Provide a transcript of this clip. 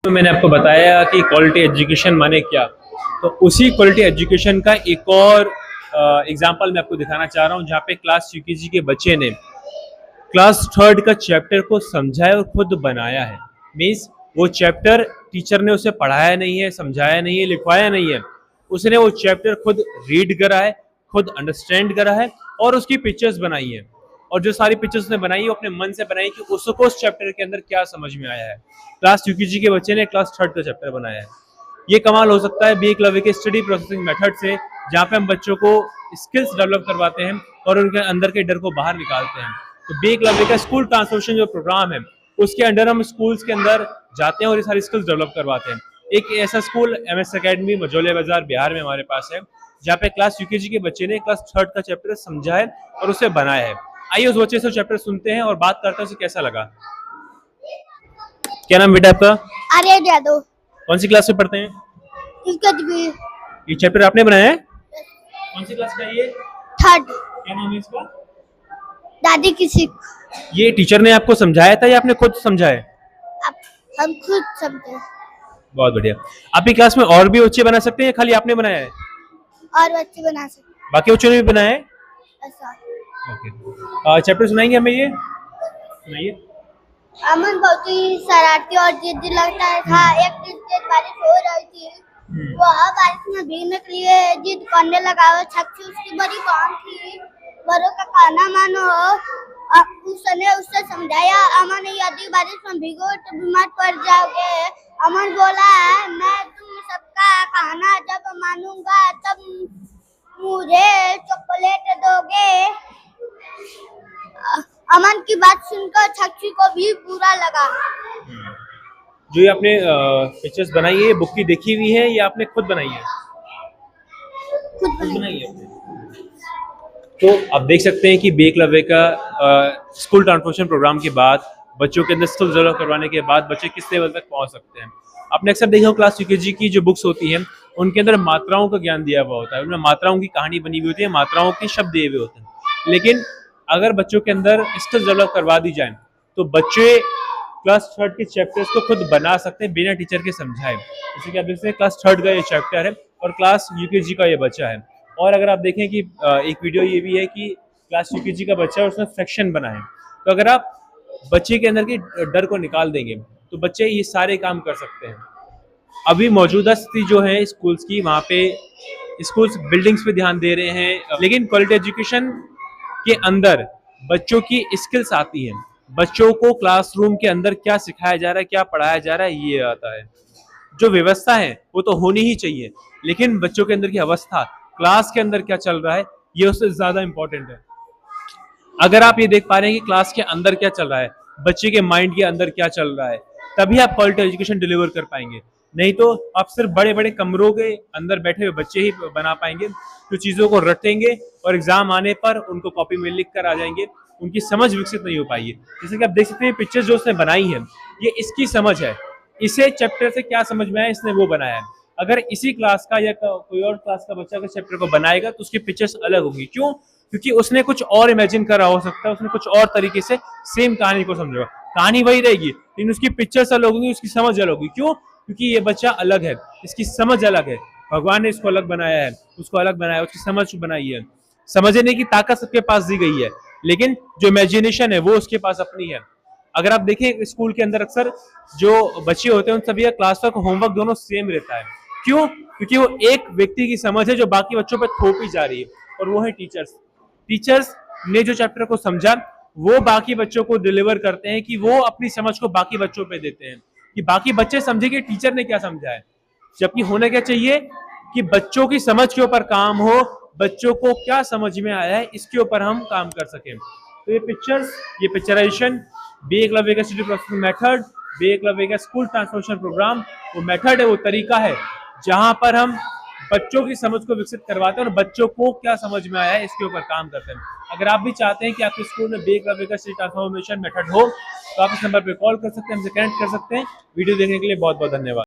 तो मैंने आपको बताया कि क्वालिटी एजुकेशन माने क्या, तो उसी क्वालिटी एजुकेशन का एक और एग्जांपल मैं आपको दिखाना चाह रहा हूँ, जहाँ पे क्लास यूकेजी के बच्चे ने क्लास थर्ड का चैप्टर को समझा है और खुद बनाया है। मीन्स वो चैप्टर टीचर ने उसे पढ़ाया नहीं है, समझाया नहीं है, लिखवाया नहीं है, उसने वो चैप्टर खुद रीड करा है, खुद अंडरस्टैंड करा है और उसकी पिक्चर्स बनाई है। और जो सारी पिक्चर्स उसने बनाई है अपने मन से बनाई कि उसको उस चैप्टर के अंदर क्या समझ में आया है। क्लास यूकेजी के बच्चे ने क्लास थर्ड का चैप्टर बनाया है। ये कमाल हो सकता है बी एकलव्य के स्टडी प्रोसेसिंग मेथड से, जहाँ पे हम बच्चों को स्किल्स डेवलप करवाते हैं और उनके अंदर के डर को बाहर निकालते हैं। तो बी एकलव्य का स्कूल ट्रांसफॉर्मेशन जो प्रोग्राम है, उसके अंडर हम स्कूल्स के अंदर जाते हैं और ये सारी स्किल्स डेवलप करवाते हैं। एक ऐसा स्कूल MS अकेडमी मझौले बाजार बिहार में हमारे पास है, जहाँ पे क्लास यूकेजी के बच्चे ने क्लास थर्ड का चैप्टर समझा है और उसे बनाया है। आइए उस बच्चे से चैप्टर सुनते हैं और बात करते हैं उसे कैसा लगा। क्या नाम बेटा आपका? आर्य यादव। कौन सी क्लास में पढ़ते हैं? ये ये चैप्टर आपने बनाया है? कौन सी क्लास का है ये? थर्ड। क्या नाम है इसका? दादी की सीख। ये टीचर ने आपको समझाया था या आपने खुद समझा है? हम खुद समझे। बहुत बढ़िया। आपकी क्लास में और भी बच्चे बना सकते हैं, खाली आपने बनाया है? और बच्चे बना सकते, बाकी बच्चों ने भी बनाया है? ऐसा। ओके, चैप्टर सुनाएंगे हमें? ये सुनाइए। अमन बहुत ही शरारती और जिद्दी लगता था। एक दिन तेज बारिश हो रही थी, वह बारिश में भीगने के लिए जिद करने लगा। छक्की उसकी बड़ी बहन थी, बड़ों का कहना मानो। उसने उससे समझाया, अमन यदि बारिश में भीगो तो बीमार पड़ जाओगे। अमन बोला, मैं तुम सबका कहना जब मानूंगा तब मुझे चॉकलेट दोगे। अमन की बात सुनकर छक्की को भी बुरा लगा। जो ये आपने पिक्चर्स बनाई है, बुक की देखी हुई है या आपने खुद बनाई है? खुद बनाई है आपने। तो आप देख सकते हैं कि बी एकलव्य का स्कूल ट्रांसफॉर्मेशन प्रोग्राम के बाद बच्चों के अंदर स्किल्स डेवलप करवाने के बाद बच्चे किस लेवल तक पहुंच सकते हैं। आपने अक्सर देखा हो क्लास यूकेजी की जो बुक्स होती हैं, उनके अंदर मात्राओं का ज्ञान दिया हुआ होता है, उनमें मात्राओं की कहानी बनी हुई होती है, मात्राओं के शब्द दिए हुए होते हैं। लेकिन अगर बच्चों के अंदर स्किल्स डेवलप करवा दी जाए तो बच्चे क्लास थर्ड के चैप्टर्स को खुद बना सकते हैं बिना टीचर के समझाए। जैसे कि आप देख सकते हैं क्लास थर्ड का ये चैप्टर है और क्लास यूकेजी का ये बच्चा है। और अगर आप देखें कि एक वीडियो ये भी है कि क्लास यूकेजी का बच्चा है और उसने फ्रैक्शन बनाए, तो अगर आप बच्चे के अंदर के डर को निकाल देंगे तो बच्चे ये सारे काम कर सकते हैं। अभी मौजूदा स्थिति जो है स्कूल्स की, वहाँ पे स्कूल्स बिल्डिंग्स पे ध्यान दे रहे हैं, लेकिन क्वालिटी एजुकेशन के अंदर बच्चों की स्किल्स आती हैं। बच्चों को क्लासरूम के अंदर क्या सिखाया जा रहा है, क्या पढ़ाया जा रहा है, ये आता है। जो व्यवस्था है वो तो होनी ही चाहिए, लेकिन बच्चों के अंदर की अवस्था, क्लास के अंदर क्या चल रहा है, ये उससे ज्यादा इंपॉर्टेंट है। अगर आप ये देख पा रहे हैं कि क्लास के अंदर क्या चल रहा है, बच्चे के माइंड के अंदर क्या चल रहा है, तभी आप क्वालिटी एजुकेशन डिलीवर कर पाएंगे। नहीं तो आप सिर्फ बड़े बड़े कमरों के अंदर बैठे हुए बच्चे ही बना पाएंगे, जो चीजों को रटेंगे और एग्जाम आने पर उनको कॉपी में लिख कर आ जाएंगे, उनकी समझ विकसित नहीं हो पाएगी। जैसे कि आप देख सकते हैं पिक्चर्स जो उसने बनाई है, ये इसकी समझ है, इसे चैप्टर से क्या समझ में आया इसने वो बनाया है। अगर इसी क्लास का या कोई और क्लास का बच्चा अगर चैप्टर को बनाएगा तो उसकी पिक्चर्स अलग होंगी। क्यों? क्योंकि उसने कुछ और इमेजिन करा हो सकता है, उसने कुछ और तरीके से सेम कहानी को समझेगा। कहानी वही रहेगी लेकिन उसकी पिक्चर्स अलग होंगी, उसकी समझ अलग होगी। क्यों? क्योंकि ये बच्चा अलग है, इसकी समझ अलग है, भगवान ने इसको अलग बनाया है, उसको अलग बनाया, उसकी समझ बनाई है। समझने की ताकत सबके पास दी गई है, लेकिन जो इमेजिनेशन है वो उसके पास अपनी है। अगर आप देखें स्कूल के अंदर अक्सर जो बच्चे होते हैं उन सभी का क्लास वर्क, होमवर्क दोनों सेम रहता है। क्यों? क्योंकि वो एक व्यक्ति की समझ है जो बाकी बच्चों पर थोपी जा रही है, और वो है टीचर्स। टीचर्स ने जो चैप्टर को समझा वो बाकी बच्चों को डिलीवर करते हैं, कि वो अपनी समझ को बाकी बच्चों पे देते हैं, कि बाकी बच्चे समझे कि टीचर ने क्या समझा है। जबकि होना क्या चाहिए कि बच्चों की समझ के ऊपर काम हो, बच्चों को क्या समझ में आया है इसके ऊपर हम काम कर सकें। तो ये पिक्चर्स, ये पिक्चराइजेशन, बी एकलव्य का study processing method, B Eklavya का स्कूल ट्रांसफॉर्मेशन प्रोग्राम, वो मेथड है, वो तरीका है जहां पर हम बच्चों की समझ को विकसित करवाते हैं और बच्चों को क्या समझ में आया है इसके ऊपर काम करते हैं। अगर आप भी चाहते हैं कि आपके स्कूल में बी एकलव्य का स्टडी ट्रांसफॉर्मेशन मेथड हो, तो आप इस नंबर पर कॉल कर सकते हैं, हमसे कनेक्ट कर सकते हैं। वीडियो देखने के लिए बहुत बहुत धन्यवाद।